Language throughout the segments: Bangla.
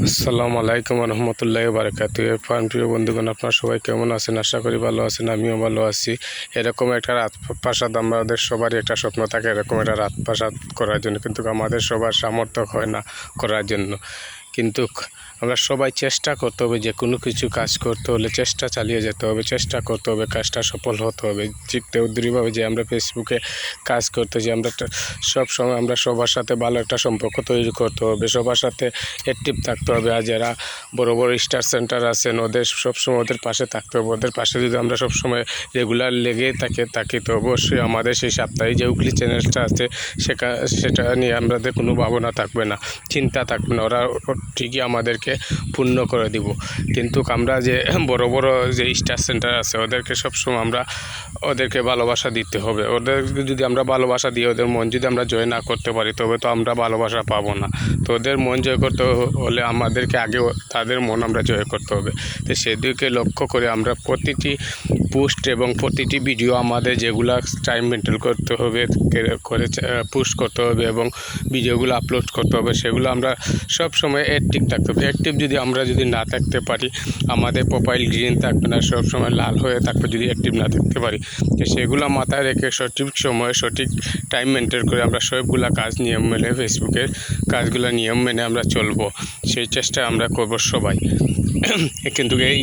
আসসালামু আলাইকুম রহমতুল্লাহি বারাকাতুহু। প্রিয় বন্ধুগণ, আপনারা সবাই কেমন আছেন? আশা করি ভালো আছেন, আমিও ভালো আছি। এরকম একটা রাজপ্রাসাদ, আমাদের সবারই একটা স্বপ্ন থাকে এরকম একটা রাজপ্রাসাদ করার জন্য, কিন্তু আমাদের সবার সামর্থ্য হয় না করার জন্য। কিন্তু আমরা সবাই চেষ্টা করতে হবে, যে কোনো কিছু কাজ করতে হলে চেষ্টা চালিয়ে যেতে হবে, চেষ্টা করতে হবে, কাজটা সফল হতে হবে। ঠিক তেমনিভাবে যে আমরা ফেসবুকে কাজ করতেছি, আমরা সব সময় আমরা সবার সাথে ভালো একটা সম্পর্ক তৈরি করতে হবে, সবার সাথে অ্যাক্টিভ থাকতে হবে। আর যারা বড় বড় স্টার সেন্টার আছেন, ওদের সবসময় ওদের পাশে থাকতে হবে। ওদের পাশে যদি আমরা সবসময় রেগুলার লেগে থাকি তো অবশ্যই আমাদের সেই সাপ্তাহিক যে উইকলি চ্যানেলটা আছে সেটা নিয়ে আমাদের কোনো ভাবনা থাকবে না, চিন্তা থাকবে না। ওরা ঠিকই আমাদেরকে পূর্ণ করে দিব। কিন্তু আমরা যে বড় বড় যে স্টার সেন্টার আছে, ওদেরকে সবসময় আমরা ওদেরকে ভালোবাসা দিতে হবে। ওদেরকে যদি আমরা ভালোবাসা দিই, ওদের মন যদি আমরা জয় না করতে পারি, তবে তো আমরা ভালোবাসা পাবো না। তো ওদের মন জয় করতে হলে আমাদেরকে আগে তাদের মন আমরা জয় করতে হবে। তো সেদিকে লক্ষ্য করে আমরা প্রতিটি পোস্ট এবং প্রতিটি ভিডিও আমাদের যেগুলো টাইম মেনটেন করতে হবে করে পোস্ট করতে হবে এবং ভিডিওগুলো আপলোড করতে হবে, সেগুলো আমরা সব সময় অ্যাক্টিভ থাকতে হবে। অ্যাক্টিভ আমরা যদি না থাকতে পারি, আমাদের প্রোফাইল গ্রিন থাকবে না, সব সময় লাল হয়ে থাকবে যদি অ্যাক্টিভ না থাকতে পারি। তো সেগুলো মাথায় রেখে সঠিক সময়ে সঠিক টাইম মেনটেন করে আমরা সবগুলা কাজ নিয়ম মেনে, ফেসবুকের কাজগুলো নিয়ম মেনে আমরা চলবো, সেই চেষ্টা আমরা করব সবাই। কিন্তু এই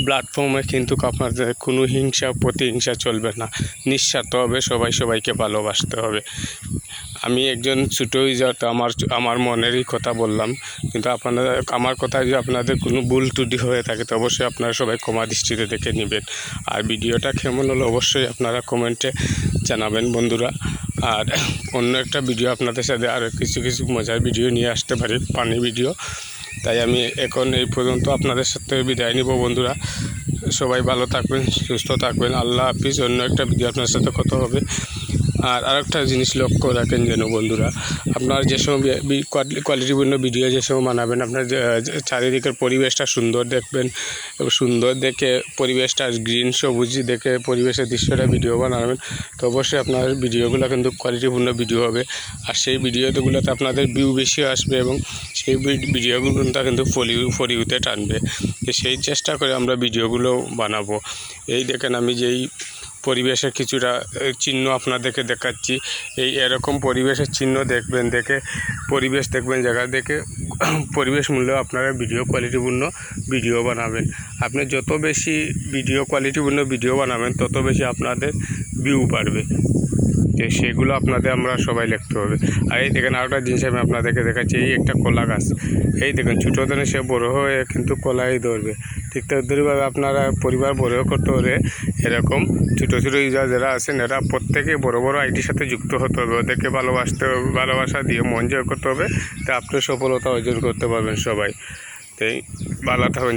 প্ল্যাটফর্মে কিন্তু আপনাদের কোনো হিংসা প্রতিহিংসা চলবে না, নিঃস্বার্থ হবে, সবাই সবাইকে ভালোবাসতে হবে। আমি একজন ছোটো ইউজার, তো আমার মনেরই কথা বললাম, কিন্তু আপনারা আমার কথা যদি আপনাদের কোনো ভুল ত্রুটি হয়ে থাকে, তো অবশ্যই আপনারা সবাই ক্ষমা দৃষ্টিতে দেখে নেবেন। আর ভিডিওটা কেমন হলো অবশ্যই আপনারা কমেন্টে জানাবেন বন্ধুরা। আর অন্য একটা ভিডিও আপনাদের সাথে আরও কিছু মজার ভিডিও নিয়ে আসতে পারি, পানি ভিডিও। তাই আমি এখন এই পর্যন্ত আপনাদের সাথে বিদায় নিব বন্ধুরা। সবাই ভালো থাকবেন, সুস্থ থাকবেন। আল্লাহ হাফিজ। অন্য একটা ভিডিও আপনার সাথে কথা হবে। আর আরেকটা জিনিস লক্ষ্য রাখেন যেন বন্ধুরা, আপনার যে সময় কোয়ালিটিপূর্ণ ভিডিও যে সময় বানাবেন, আপনার চারিদিকের পরিবেশটা সুন্দর দেখবেন এবং সুন্দর দেখে পরিবেশটা গ্রিন সবুজ দেখে পরিবেশের দৃশ্যটা ভিডিও বানাবেন, তো অবশ্যই আপনার ভিডিওগুলো কিন্তু কোয়ালিটিপূর্ণ ভিডিও হবে। আর সেই ভিডিওগুলোতে আপনাদের ভিউ বেশি আসবে এবং সেই ভিডিওগুলো কিন্তু ফরিউতে টানবে। তো সেই চেষ্টা করে আমরা ভিডিওগুলো বানাবো। এই দেখেন আমি যেই পরিবেশের কিছুটা চিহ্ন আপনাদেরকে দেখাচ্ছি, এরকম পরিবেশের চিহ্ন দেখবেন, দেখে পরিবেশ দেখবেন, জায়গা দেখে পরিবেশ মূল্য আপনারা ভিডিও কোয়ালিটিপূর্ণ ভিডিও বানাবেন। আপনি যত বেশি কোয়ালিটিপূর্ণ ভিডিও বানাবেন, তত বেশি আপনাদের ভিউ বাড়বে। তো সেগুলো আপনাদের আমরা সবাই লিখতে হবে। আর এই দেখেন আরেকটা জিনিস আমি আপনাদেরকে দেখাচ্ছি, এই একটা কলা গাছ, এই দেখেন ছোটো দিনে সে বড়ো হয়ে কিন্তু কলাই ধরবে। ঠিক তেমনিভাবে আপনারা পরিবার বড় করতে হলে এরকম ছোটো ইউজার যারা আছেন, এরা প্রত্যেকে বড় বড় আইডির সাথে যুক্ত হতে হবে, ওদেরকে ভালোবাসতে হবে, ভালোবাসা দিয়ে মন জয় করতে হবে। তা আপনি সফলতা অর্জন করতে পারবেন সবাই। তাই ভালো থাকবেন।